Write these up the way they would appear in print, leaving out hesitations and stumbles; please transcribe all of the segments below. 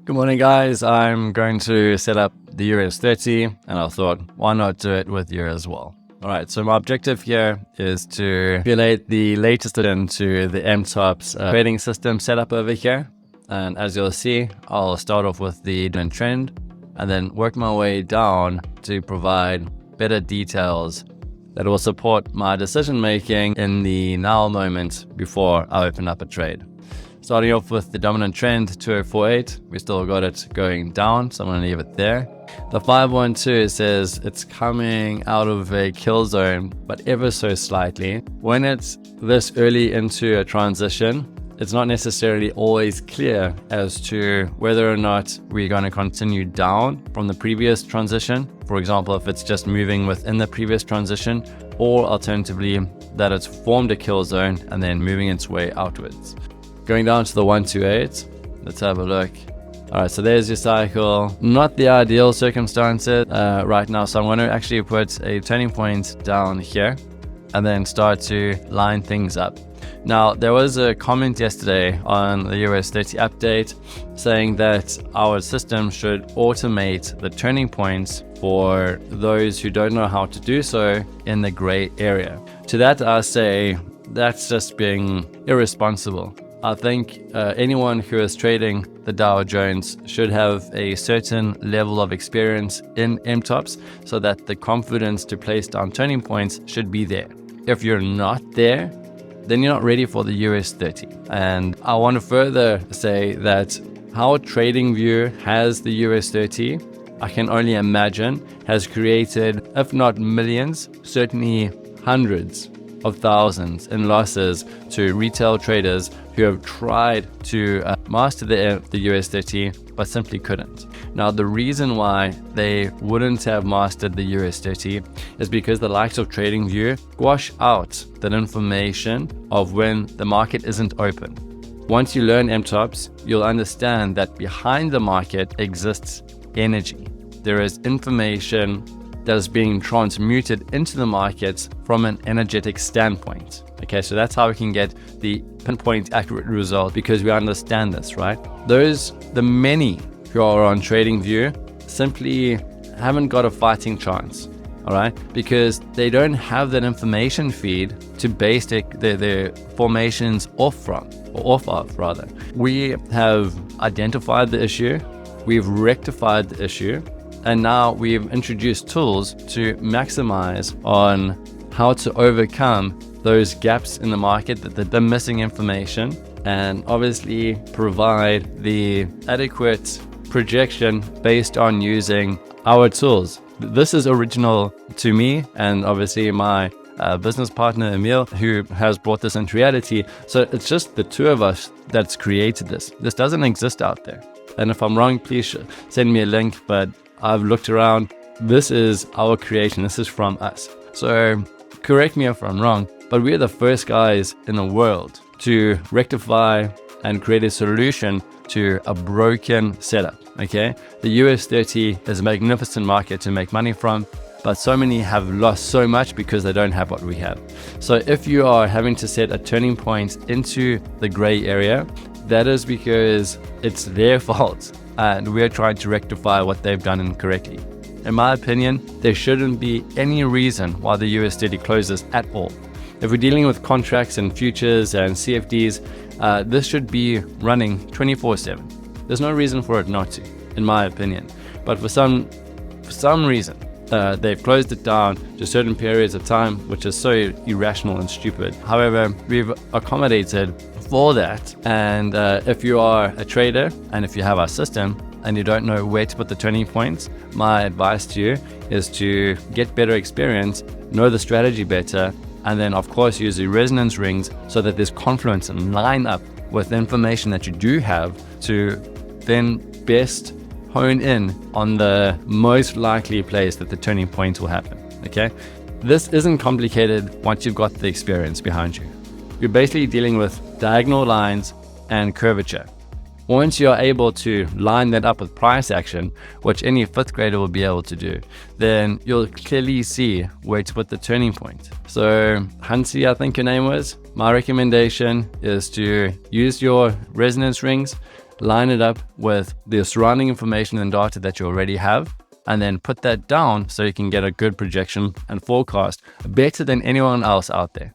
Good morning, guys. I'm going to set up the US30 and I thought, why not do it with you as well? All right, so my objective here is to relate the latest into the MTOPS trading system setup over here. And as you'll see, I'll start off with the trend and then work my way down to provide better details that will support my decision making in the now moment before I open up a trade. Starting off with the dominant trend, 2048, we still got it going down, so I'm going to leave it there. The 512 says it's coming out of a kill zone, but ever so slightly. When it's this early into a transition, it's not necessarily always clear as to whether or not we're going to continue down from the previous transition. For example, if it's just moving within the previous transition, or alternatively, that it's formed a kill zone and then moving its way outwards. Going down to the 128, let's have a look. All right, so there's your cycle. Not the ideal circumstances right now, so I'm going to actually put a turning point down here and then start to line things up. Now, there was a comment yesterday on the US30 update saying that our system should automate the turning points for those who don't know how to do so in the gray area. To that, I say that's just being irresponsible. I think anyone who is trading the Dow Jones should have a certain level of experience in MTOPS so that the confidence to place down turning points should be there. If you're not there, then you're not ready for the US30. And I want to further say that how TradingView has the US30, I can only imagine, has created, if not millions, certainly hundreds of thousands in losses to retail traders who have tried to master the US30 but simply couldn't. Now, the reason why they wouldn't have mastered the US30 is because the likes of TradingView squash out that information of when the market isn't open. Once you learn MTOPS, you'll understand that behind the market exists energy. There is information that is being transmuted into the markets from an energetic standpoint. Okay, so that's how we can get the pinpoint accurate result, because we understand this, right? The many who are on TradingView simply haven't got a fighting chance, all right? Because they don't have that information feed to base their formations off of rather. We have identified the issue, we've rectified the issue, and now we've introduced tools to maximize on how to overcome those gaps in the market, the missing information, and obviously provide the adequate projection based on using our tools. This is original to me and obviously my business partner, Emil, who has brought this into reality. So it's just the two of us that's created this. This doesn't exist out there. And if I'm wrong, please send me a link, but I've looked around. This is our creation. This is from us. So correct me if I'm wrong, but we're the first guys in the world to rectify and create a solution to a broken setup. Okay, the US30 is a magnificent market to make money from, but so many have lost so much because they don't have what we have. So if you are having to set a turning point into the gray area, that is because it's their fault and we're trying to rectify what they've done incorrectly. In my opinion, there shouldn't be any reason why the US30 closes at all. If we're dealing with contracts and futures and CFDs, this should be running 24/7. There's no reason for it not to, in my opinion. But for some reason, they've closed it down to certain periods of time, which is so irrational and stupid. However, we've accommodated for that. And if you are a trader and if you have our system and you don't know where to put the turning points, my advice to you is to get better experience, know the strategy better, and then of course use the resonance rings so that there's confluence and line up with the information that you do have to then best hone in on the most likely place that the turning point will happen. Okay, this isn't complicated once you've got the experience behind you. You're basically dealing with diagonal lines and curvature. Once you're able to line that up with price action, which any fifth grader will be able to do, then you'll clearly see where to put the turning point. So Hansi, I think your name was, my recommendation is to use your resonance rings line it up with the surrounding information and data that you already have, and then put that down so you can get a good projection and forecast better than anyone else out there.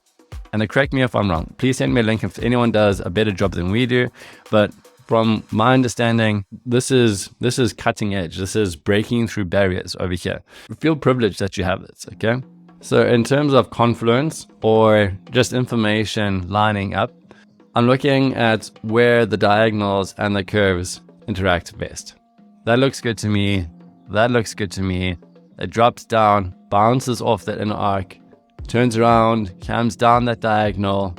And correct me if I'm wrong. Please send me a link if anyone does a better job than we do. But from my understanding, this is cutting edge. This is breaking through barriers over here. I feel privileged that you have this, okay? So in terms of confluence or just information lining up, I'm looking at where the diagonals and the curves interact best. That looks good to me. That looks good to me. It drops down, bounces off that inner arc, turns around, comes down that diagonal.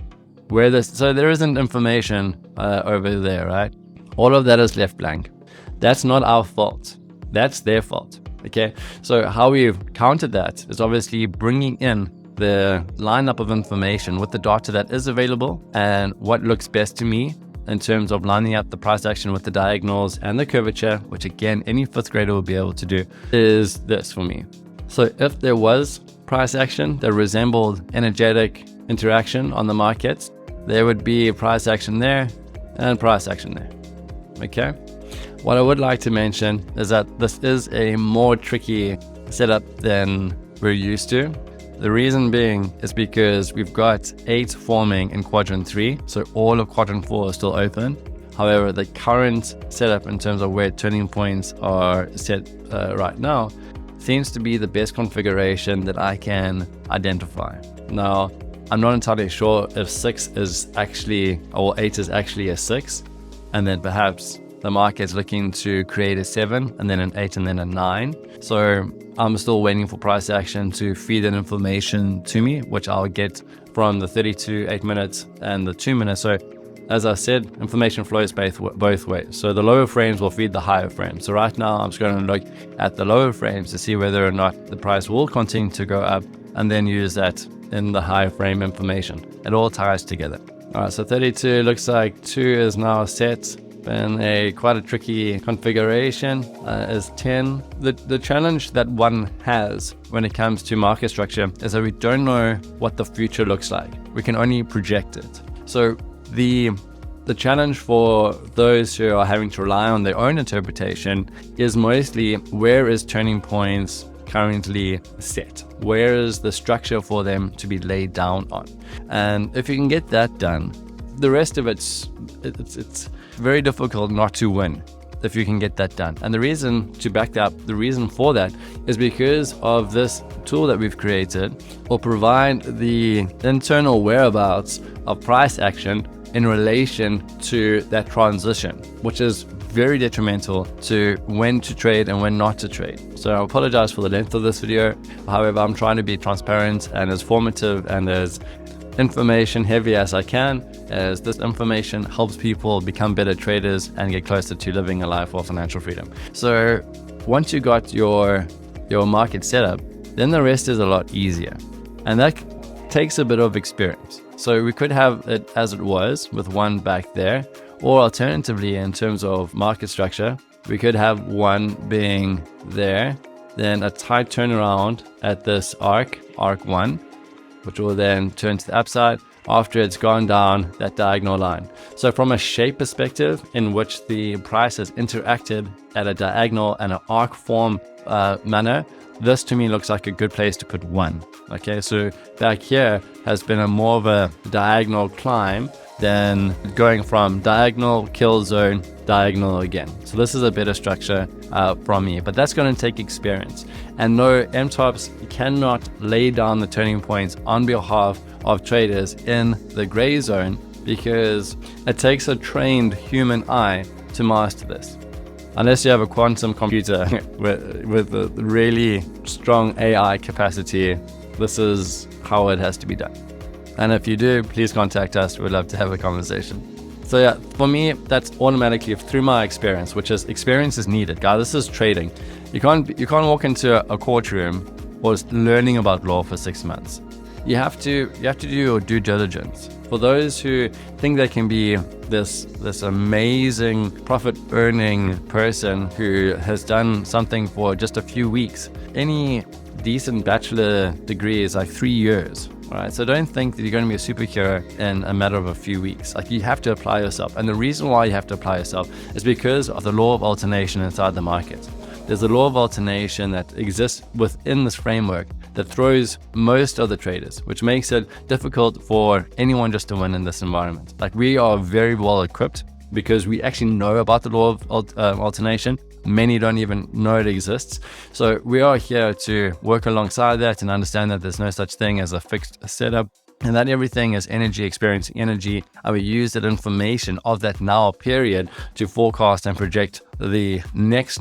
So there isn't information over there, right? All of that is left blank. That's not our fault. That's their fault. Okay, so how we've countered that is obviously bringing in the lineup of information with the data that is available and what looks best to me in terms of lining up the price action with the diagonals and the curvature, which again, any fifth grader will be able to do, is this for me. So if there was price action that resembled energetic interaction on the markets, there would be a price action there and price action there. Okay. What I would like to mention is that this is a more tricky setup than we're used to. The reason being is because we've got 8 forming in quadrant 3, so all of quadrant 4 is still open. However, the current setup in terms of where turning points are set right now seems to be the best configuration that I can identify. Now, I'm not entirely sure if 6 is actually, or 8 is actually a 6, and then perhaps the market's looking to create a 7 and then an 8 and then a 9. So I'm still waiting for price action to feed that information to me, which I'll get from the 32, 8 minutes and the 2 minutes. So as I said, information flows both ways. So the lower frames will feed the higher frames. So right now I'm just going to look at the lower frames to see whether or not the price will continue to go up, and then use that in the higher frame information. It all ties together. All right, so 32 looks like 2 is now set. And quite a tricky configuration is 10. The challenge that one has when it comes to market structure is that we don't know what the future looks like. We can only project it. So the challenge for those who are having to rely on their own interpretation is mostly, where is turning points currently set? Where is the structure for them to be laid down on? And if you can get that done, the rest of it's very difficult not to win if you can get that done. And the reason for that is because of this tool that we've created will provide the internal whereabouts of price action in relation to that transition, which is very detrimental to when to trade and when not to trade. So I apologize for the length of this video. However, I'm trying to be transparent and as formative and as information heavy as I can, as this information helps people become better traders and get closer to living a life of financial freedom. So once you got your market set up, then the rest is a lot easier, and that takes a bit of experience. So we could have it as it was with one back there, or alternatively, in terms of market structure, we could have one being there, then a tight turnaround at this arc 1, which will then turn to the upside after it's gone down that diagonal line. So from a shape perspective, in which the price has interacted at a diagonal and an arc form manner, this to me looks like a good place to put 1. Okay, so back here has been more of a diagonal climb than going from diagonal, kill zone, diagonal again. So this is a better structure from me, but that's going to take experience. And no, MTOPS cannot lay down the turning points on behalf of traders in the gray zone, because it takes a trained human eye to master this. Unless you have a quantum computer with a really strong AI capacity, this is how it has to be done. And if you do, please contact us. We'd love to have a conversation. So yeah, for me, that's automatically through my experience, which is experience is needed. Guys, this is trading. You can't walk into a courtroom or learning about law for 6 months. You have to do your due diligence. For those who think they can be this amazing profit-earning person who has done something for just a few weeks, any decent bachelor degree is like 3 years All right, so don't think that you're going to be a superhero in a matter of a few weeks. Like, you have to apply yourself. And the reason why you have to apply yourself is because of the law of alternation inside the market. There's a law of alternation that exists within this framework that throws most of the traders, which makes it difficult for anyone just to win in this environment. Like, we are very well equipped because we actually know about the law of alternation. Many don't even know it exists. So we are here to work alongside that and understand that there's no such thing as a fixed setup, and that everything is energy, experiencing energy. And we use that information of that now period to forecast and project the next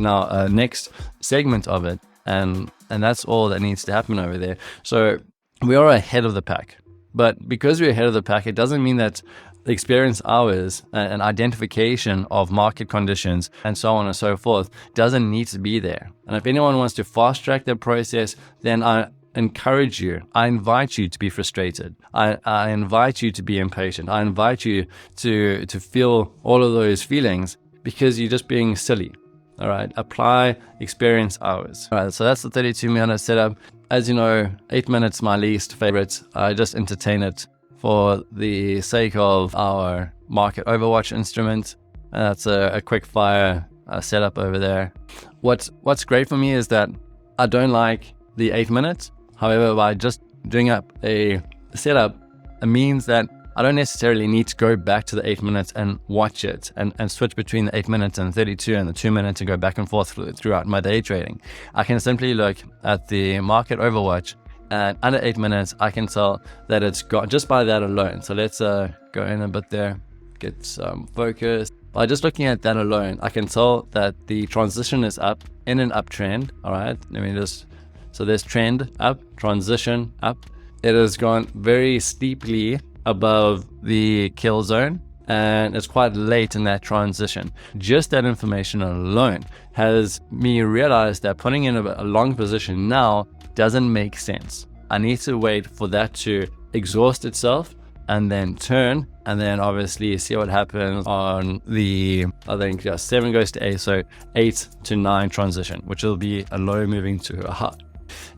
segment of it. And that's all that needs to happen over there. So we are ahead of the pack. But because we're ahead of the pack, it doesn't mean that the experience hours and identification of market conditions and so on and so forth doesn't need to be there. And if anyone wants to fast track their process, then I encourage you, I invite you to be frustrated. I invite you to be impatient. I invite you to feel all of those feelings because you're just being silly. All right, apply experience hours. All right, so that's the 32-minute setup. As you know, 8 minutes my least favorite. I just entertain it for the sake of our market overwatch instrument. And that's a quick fire setup over there. What's great for me is that I don't like the 8 minutes. However, by just doing up a setup, it means that I don't necessarily need to go back to the 8 minutes and watch it and switch between the 8 minutes and 32 and the 2 minutes and go back and forth throughout my day trading. I can simply look at the market overwatch, and under 8 minutes, I can tell that it's got just by that alone. So let's go in a bit there, get some focus. By just looking at that alone, I can tell that the transition is up in an uptrend. All right, let me just, so there's trend up, transition up. It has gone very steeply above the kill zone, and it's quite late in that transition. Just that information alone has me realize that putting in a long position now doesn't make sense. I need to wait for that to exhaust itself and then turn, and then obviously see what happens on the, I think 7 goes to 8, so 8 to 9 transition, which will be a low moving to a high.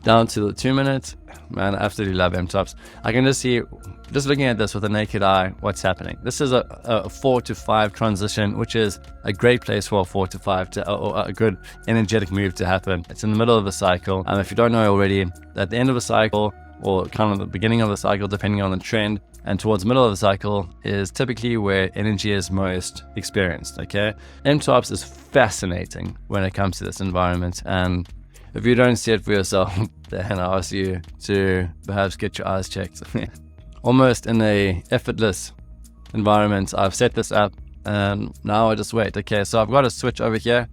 Down to the 2 minutes, man, I absolutely love MTOPS. I can just see, just looking at this with the naked eye, what's happening. This is a 4 to 5 transition, which is a great place for a 4 to 5 or a good energetic move to happen. It's in the middle of a cycle. And if you don't know already, at the end of a cycle, or kind of the beginning of the cycle, depending on the trend, and towards the middle of the cycle is typically where energy is most experienced, okay? MTOPS is fascinating when it comes to this environment, and if you don't see it for yourself, then I ask you to perhaps get your eyes checked. Almost in a effortless environment, I've set this up, and now I just wait. Okay, so I've got a switch over here,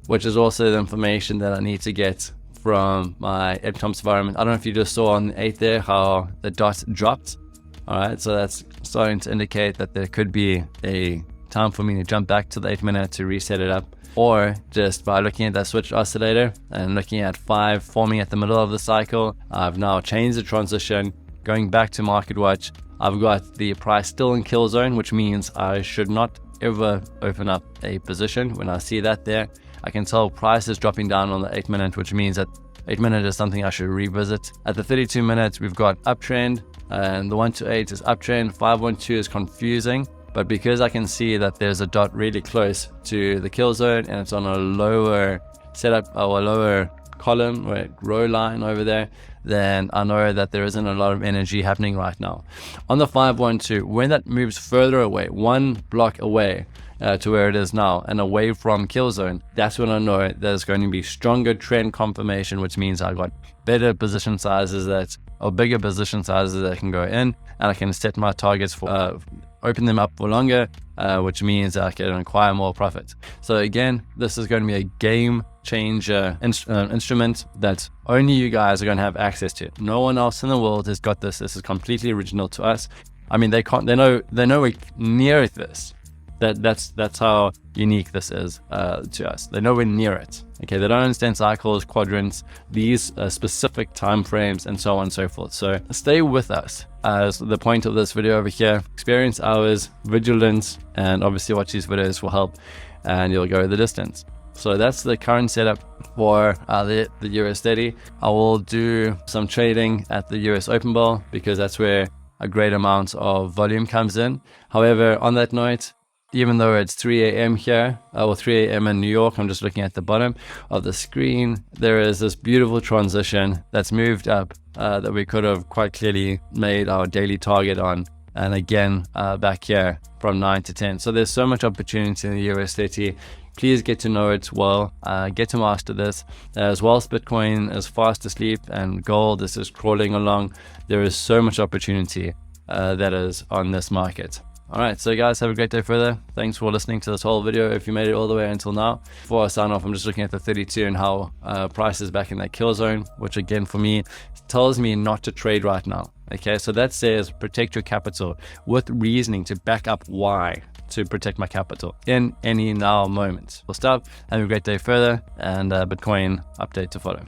which is also the information that I need to get from my MTOPS environment. I don't know if you just saw on the 8 there how the dot dropped. All right, so that's starting to indicate that there could be a time for me to jump back to the 8 minute to reset it up, or just by looking at that switch oscillator and looking at 5 forming at the middle of the cycle, I've now changed the transition, going back to market watch. I've got the price still in kill zone, which means I should not ever open up a position. When I see that there, I can tell price is dropping down on the 8 minute, which means that 8 minute is something I should revisit. At the 32 minutes, we've got uptrend, and the 1 to 8 is uptrend. 512 is confusing, but because I can see that there's a dot really close to the kill zone and it's on a lower setup or a lower column or row line over there, then I know that there isn't a lot of energy happening right now. On the 512, when that moves further away, 1 block away to where it is now and away from kill zone, that's when I know there's going to be stronger trend confirmation, which means I've got better position sizes or bigger position sizes that can go in, and I can set my targets for open them up for longer, which means I can acquire more profit. So again, this is going to be a game changer instrument that only you guys are going to have access to. No one else in the world has got this. This is completely original to us. I mean, they're nowhere near this. That's how unique this is to us. They're nowhere near it. Okay, they don't understand cycles, quadrants, these specific time frames, and so on and so forth. So stay with us, as the point of this video over here. Experience hours, vigilance, and obviously watch these videos will help, and you'll go the distance. So that's the current setup for the US30. I will do some trading at the US Open Ball because that's where a great amount of volume comes in. However, on that note, even though it's 3 a.m. here, or 3 a.m. in New York, I'm just looking at the bottom of the screen, there is this beautiful transition that's moved up that we could have quite clearly made our daily target on. And again, back here from 9 to 10. So there's so much opportunity in the US30. Please get to know it well, get to master this. As whilst Bitcoin is fast asleep and gold is just crawling along, there is so much opportunity that is on this market. All right, so guys, have a great day further. Thanks for listening to this whole video. If you made it all the way until now, before I sign off, I'm just looking at the 32 and how price is back in that kill zone, which again for me tells me not to trade right now. Okay, so that says protect your capital with reasoning to back up why to protect my capital in any now moment. We'll stop. Have a great day further, and Bitcoin update to follow.